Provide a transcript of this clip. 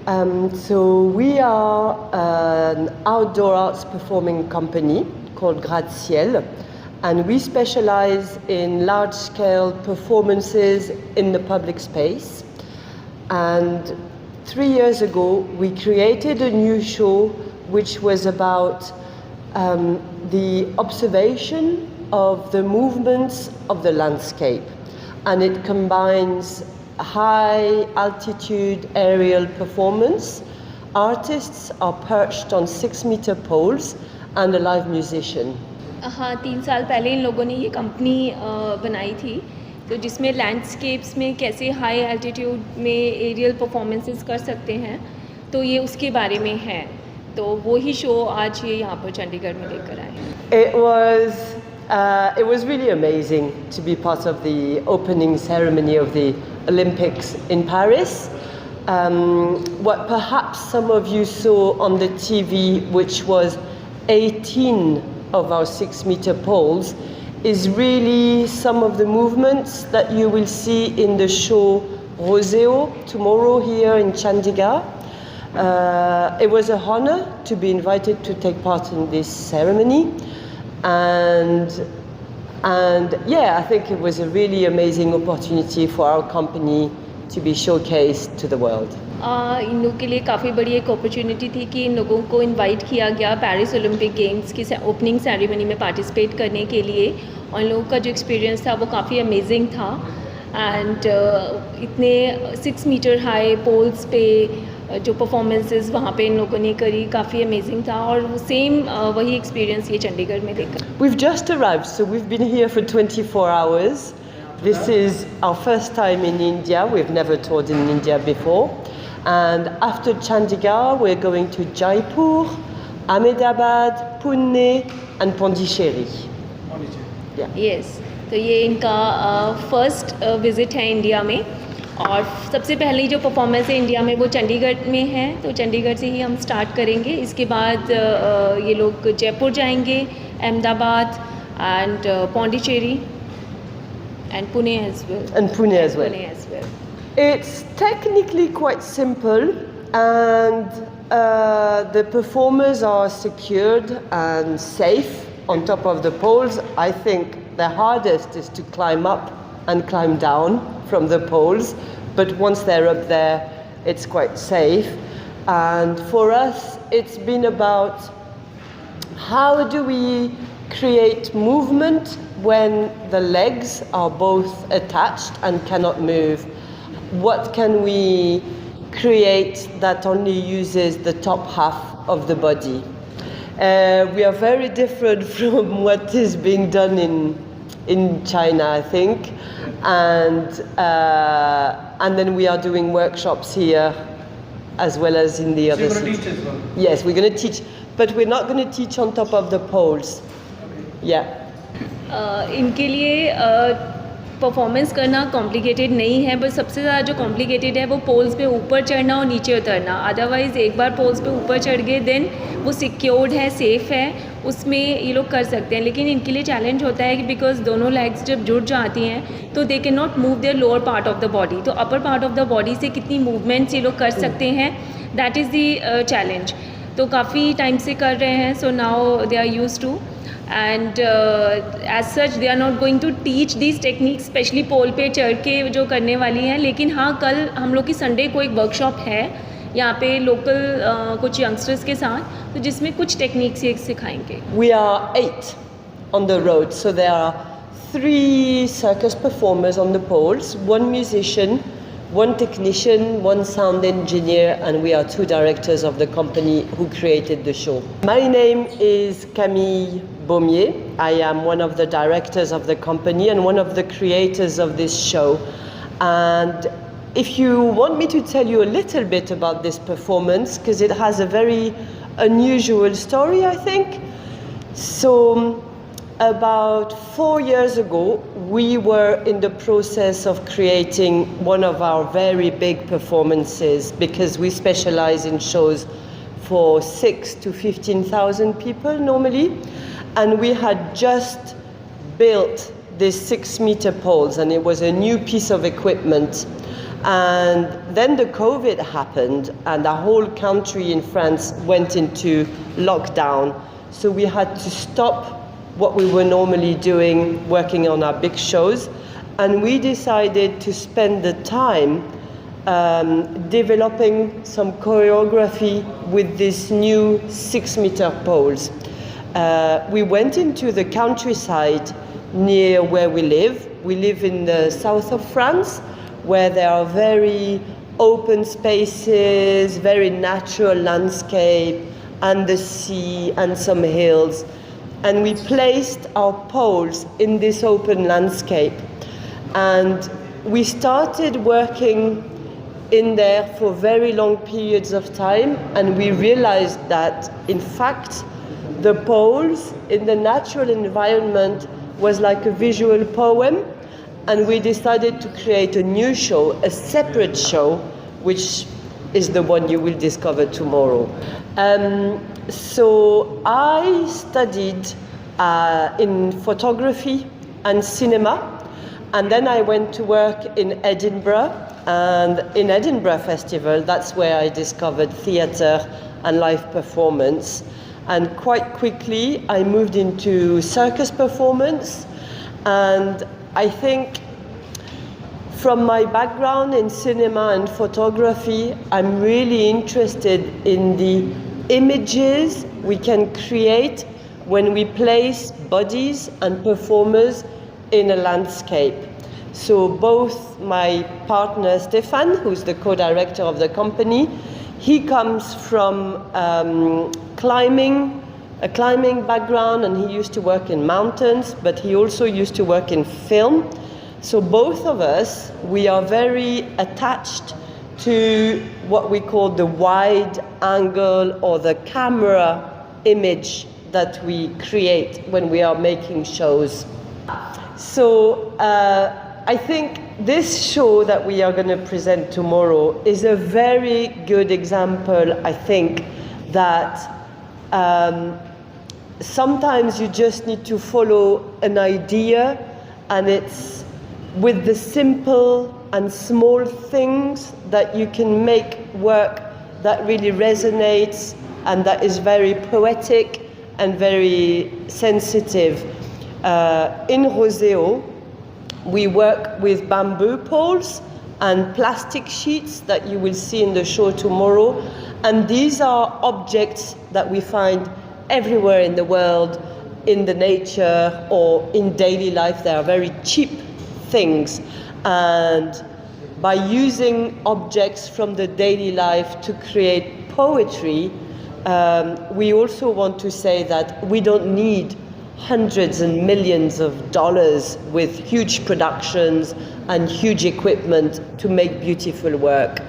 So we are an outdoor arts performing company called Gratte-Ciel, and we specialize in large-scale performances in the public space. And 3 years ago, we created a new show which was about the observation of the movements of the landscape. And it combines high altitude aerial performance. Artists are perched on 6-meter poles and a live musician. हाँ, 3 साल पहले इन लोगों ने ये company बनाई थी, तो जिसमें लैंडस्केप्स में कैसे हाई एल्टीट्यूड में एरियल परफॉर्मेंसेस कर सकते हैं, तो ये उसके बारे में है. तो वो ही शो आज ये यहाँ पर चंडीगढ़ में लेकर आए हैं. It was really amazing to be part of the opening ceremony of the Olympics in Paris. What perhaps some of you saw on the TV, which was 18 of our 6-meter poles, is really some of the movements that you will see in the show Roseo tomorrow here in Chandigarh. It was a honor to be invited to take part in this ceremony, and yeah, I think it was a really amazing opportunity for our company to be showcased to the world. इन लोगों के लिए काफ़ी बड़ी एक opportunity थी कि इन लोगों को इनवाइट किया गया पेरिस ओलंपिक गेम्स की ओपनिंग सेरेमनी में पार्टिसिपेट करने के लिए, और इन लोगों का जो एक्सपीरियंस था वो काफ़ी अमेजिंग था. एंड इतने 6 मीटर हाई पोल्स पे जो परफॉर्मेंसेस वहाँ पे इन लोगों ने करी, काफ़ी अमेजिंग था. और सेम वही एक्सपीरियंस ये चंडीगढ़ में देखा. We've just arrived, so we've been here for 24 hours. This is our first time in India. We've never toured in India before. And after Chandigarh, we're going to Jaipur, Ahmedabad, Pune and Pondicherry. Yeah. Yes. तो ये इनका first visit है India में, और सबसे पहली जो performance है इंडिया में वो चंडीगढ़ में है. तो चंडीगढ़ से ही हम स्टार्ट करेंगे. इसके बाद ये लोग जयपुर जाएंगे, Ahmedabad and Pondicherry and Pune as well. And Pune as well. Pune as well. It's technically quite simple, and the performers are secured and safe on top of the poles. I think the hardest is to climb up and climb down from the poles, but once they're up there, it's quite safe. And for us, it's been about how do we create movement when the legs are both attached and cannot move. What can we create that only uses the top half of the body? We are very different from what is being done in China, I think, and then we are doing workshops here as well as in the other cities. Teach as well? Yes, we're going to teach, but we're not going to teach on top of the poles. Yeah. इनके लिए performance करना complicated नहीं है, बस सबसे ज़्यादा जो complicated है वो पोल्स पे ऊपर चढ़ना और नीचे उतरना. अदरवाइज़ एक बार पोल्स पे ऊपर चढ़ गए देन वो सिक्योर्ड है, सेफ़ है, उसमें ये लोग कर सकते हैं. लेकिन इनके लिए चैलेंज होता है कि बिकॉज दोनों लेग्स जब जुड़ जाती हैं तो they can not move their lower part of the body. तो upper part of the body से कितनी मूवमेंट्स ये लोग कर सकते हैं, दैट इज़ द चैलेंज. तो काफ़ी टाइम से कर रहे हैं, so now they are used to. And as such they are not going to teach these techniques specially pole पे चढ़ के जो करने वाली हैं. लेकिन हाँ, कल हम लोग की संडे को एक वर्कशॉप है यहाँ पे लोकल कुछ यंगस्टर्स के साथ, तो जिसमें कुछ टेक्निक्स ये सिखाएंगे. We are 8 on the road, so there are 3 circus performers on the poles, 1 musician, 1 technician, 1 sound engineer, and we are 2 directors of the company who created the show. My name is Camille Baumier. I am one of the directors of the company and one of the creators of this show. And if you want me to tell you a little bit about this performance, because it has a very unusual story, I think. So, about 4 years ago, we were in the process of creating one of our very big performances, because we specialize in shows for 6,000 to 15,000 people normally, and we had just built these 6-meter poles, and it was a new piece of equipment. And then the COVID happened, and our whole country in France went into lockdown. So we had to stop what we were normally doing, working on our big shows. And we decided to spend the time developing some choreography with these new 6-meter poles. We went into the countryside near where we live. We live in the south of France, where there are very open spaces, very natural landscape, and the sea and some hills. And we placed our poles in this open landscape. And we started working in there for very long periods of time, and we realized that, in fact, the poles in the natural environment was like a visual poem. And we decided to create a new show, a separate show, which is the one you will discover tomorrow. So I studied in photography and cinema, and then I went to work in Edinburgh. And in Edinburgh Festival, that's where I discovered theatre and live performance. And quite quickly, I moved into circus performance. And I think from my background in cinema and photography, I'm really interested in the images we can create when we place bodies and performers in a landscape. So both my partner Stefan, who's the co-director of the company, he comes from a climbing background, and he used to work in mountains, but he also used to work in film. So both of us, we are very attached to what we call the wide angle or the camera image that we create when we are making shows. So I think this show that we are going to present tomorrow is a very good example, I think, that sometimes you just need to follow an idea, and it's with the simple and small things that you can make work that really resonates and that is very poetic and very sensitive. In Roseo, we work with bamboo poles and plastic sheets that you will see in the show tomorrow. And these are objects that we find everywhere in the world, in the nature or in daily life. They are very cheap things. And by using objects from the daily life to create poetry, we also want to say that we don't need hundreds and millions of dollars with huge productions and huge equipment to make beautiful work.